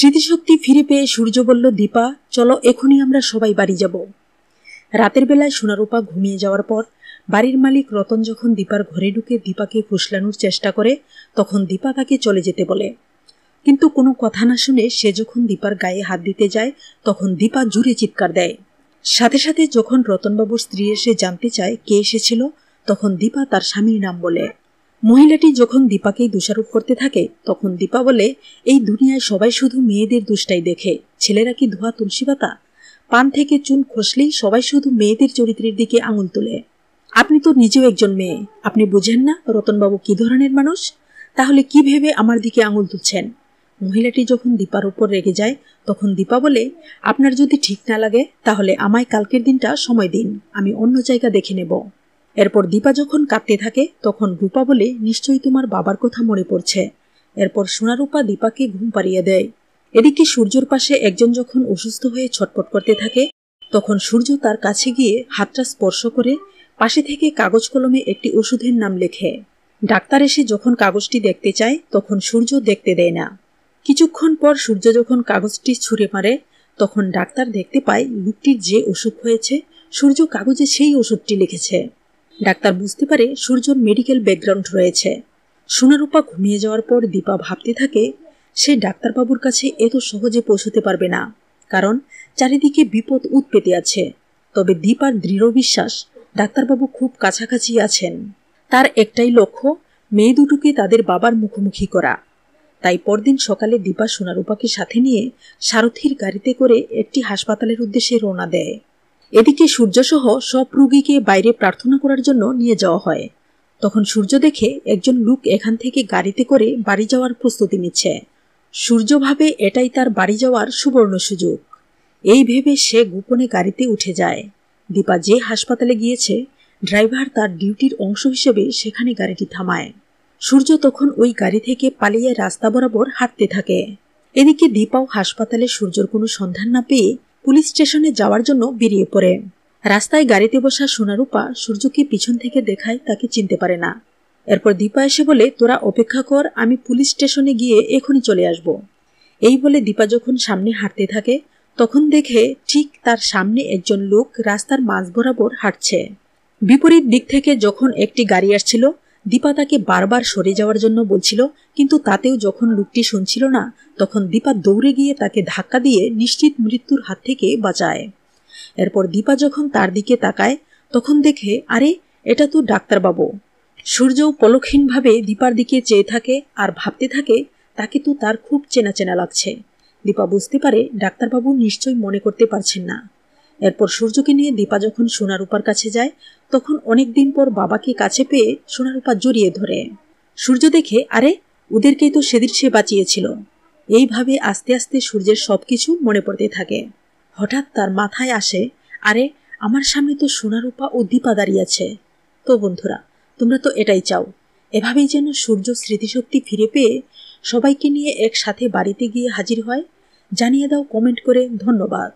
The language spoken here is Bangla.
স্মৃতিশক্তি ফিরে পেয়ে সূর্য বলল, দীপা চলো এখনই আমরা সবাই বাড়ি যাব। রাতের বেলায় সোনারূপা ঘুমিয়ে যাওয়ার পর বাড়ির মালিক রতন যখন দীপার ঘরে ঢুকে দীপাকে ফুসলানোর চেষ্টা করে, তখন দীপা তাকে চলে যেতে বলে। কিন্তু কোনো কথা না শুনে সে যখন দীপার গায়ে হাত দিতে যায় তখন দীপা জোরে চিৎকার দেয়। সাথে সাথে যখন রতনবাবুর স্ত্রী এসে জানতে চায় কে এসেছিল, তখন দীপা তার স্বামীর নাম বলে। মহিলাটি যখন দীপাকেই দোষারোপ করতে থাকে তখন দীপা বলে, এই দুনিয়ায় সবাই শুধু মেয়েদের দোষটাই দেখে, ছেলেরা কি ধোয়া তুলসী পাতা? পান থেকে চুন খসলেই সবাই শুধু মেয়েদের চরিত্রের দিকে আঙুল তোলে। আপনি তো নিজেও একজন মেয়ে, আপনি বুঝেন না রতনবাবু কি ধরনের মানুষ? তাহলে কি ভেবে আমার দিকে আঙুল তুলছেন? মহিলাটি যখন দীপার উপর রেগে যায় তখন দীপা বলে, আপনার যদি ঠিক না লাগে তাহলে আমায় কালকের দিনটা সময় দিন, আমি অন্য জায়গা দেখে নেব। এরপর দীপা যখন কাঁদতে থাকে তখন রূপা বলে, নিশ্চয়ই তোমার বাবার কথা মনে পড়ছে। এরপর সোনারূপা দীপাকে ঘুম পাড়িয়ে দেয়। এদিকে সূর্যর পাশে একজন যখন অসুস্থ হয়ে ছটপট করতে থাকে তখন সূর্য তার কাছে গিয়ে হাতটা স্পর্শ করে পাশে থেকে কাগজ কলমে একটি ওষুধের নাম লেখে। ডাক্তার এসে যখন কাগজটি দেখতে চায় তখন সূর্য দেখতে দেয় না। কিছুক্ষণ পর সূর্য যখন কাগজটি ছুঁড়ে মারে তখন ডাক্তার দেখতে পায় লোকটির যে অসুখ হয়েছে সূর্য কাগজে সেই ওষুধটি লিখেছে। ডাক্তার বুঝতে পারে সূর্যর মেডিকেল ব্যাকগ্রাউন্ড রয়েছে। সোনারূপা ঘুমিয়ে যাওয়ার পর দীপা ভাবতে থাকে সে ডাক্তারবাবুর কাছে এত সহজে পৌঁছতে পারবে না, কারণ চারিদিকে বিপদ উৎপেতে আছে। তবে দীপার দৃঢ় বিশ্বাস ডাক্তারবাবু খুব কাছাকাছি আছেন। তার একটাই লক্ষ্য, মেয়ে দুটোকে তাদের বাবার মুখোমুখি করা। তাই পরদিন সকালে দীপা সোনারূপাকে সাথে নিয়ে সারথীর গাড়িতে করে একটি হাসপাতালের উদ্দেশ্যে রওনা দেয়। এদিকে সূর্যসহ সব রোগীকে বাইরে প্রার্থনা করার জন্য নিয়ে যাওয়া হয়। তখন সূর্য দেখে একজন লোক এখান থেকে গাড়িতে করে বাড়ি যাওয়ার প্রস্তুতি নিচ্ছে। সূর্য ভাবে এটাই তার বাড়ি যাওয়ার সুবর্ণ সুযোগ। এই ভেবে সে গোপনে গাড়িতে উঠে যায়। দীপা যে হাসপাতালে গিয়েছে ড্রাইভার তার ডিউটির অংশ হিসেবে সেখানে গাড়িটি থামায়। সূর্য তখন ওই গাড়ি থেকে পালিয়ে রাস্তা বরাবর হাঁটতে থাকে। এদিকে দীপাও হাসপাতালে সূর্যর কোনো সন্ধান না পেয়ে পুলিশ স্টেশনে যাওয়ার জন্য বেরিয়ে পড়ে। রাস্তায় গাড়িতে বসা সোনারূপা সূর্যকে পিছন থেকে দেখায় তাকে চিনতে পারে না। এরপর দীপা এসে বলে, তোরা অপেক্ষা কর, আমি পুলিশ স্টেশনে গিয়ে এখনই চলে আসব। এই বলে দীপা যখন সামনে হাঁটতে থাকে তখন দেখে ঠিক তার সামনে একজন লোক রাস্তার মাঝ বরাবর হাঁটছে। বিপরীত দিক থেকে যখন একটি গাড়ি আসছিল দীপা তাকে বারবার সরে যাওয়ার জন্য বলছিল, কিন্তু তাতেও যখন লোকটি শুনছিল না তখন দীপা দৌড়ে গিয়ে তাকে ধাক্কা দিয়ে নিশ্চিত মৃত্যুর হাত থেকে বাঁচায়। এরপর দীপা যখন তার দিকে তাকায় তখন দেখে, আরে এটা তো ডাক্তারবাবু। সূর্যও পলকহীনভাবে দীপার দিকে চেয়ে থাকে আর ভাবতে থাকে তাকে তো তার খুব চেনা চেনা লাগছে। দীপা বুঝতে পারে ডাক্তারবাবু নিশ্চয়ই মনে করতে পারছেন না। এরপর সূর্যকে নিয়ে দীপা যখন সোনারূপার কাছে যায় তখন অনেকদিন পর বাবাকে কাছে পেয়ে সোনারূপা জড়িয়ে ধরে। সূর্য দেখে, আরে ওদেরকেই তো সেদিন সে বাঁচিয়েছিল। এইভাবে আস্তে আস্তে সূর্যের সবকিছু মনে পড়তে থাকে। হঠাৎ তার মাথায় আসে, আরে আমার সামনে তো সোনারূপা ও দীপা দাঁড়িয়ে আছে। তো বন্ধুরা, তোমরা তো এটাই চাও, এভাবেই যেন সূর্য স্মৃতিশক্তি ফিরে পেয়ে সবাইকে নিয়ে একসাথে বাড়িতে গিয়ে হাজির হয়। জানিয়ে দাও কমেন্ট করে। ধন্যবাদ।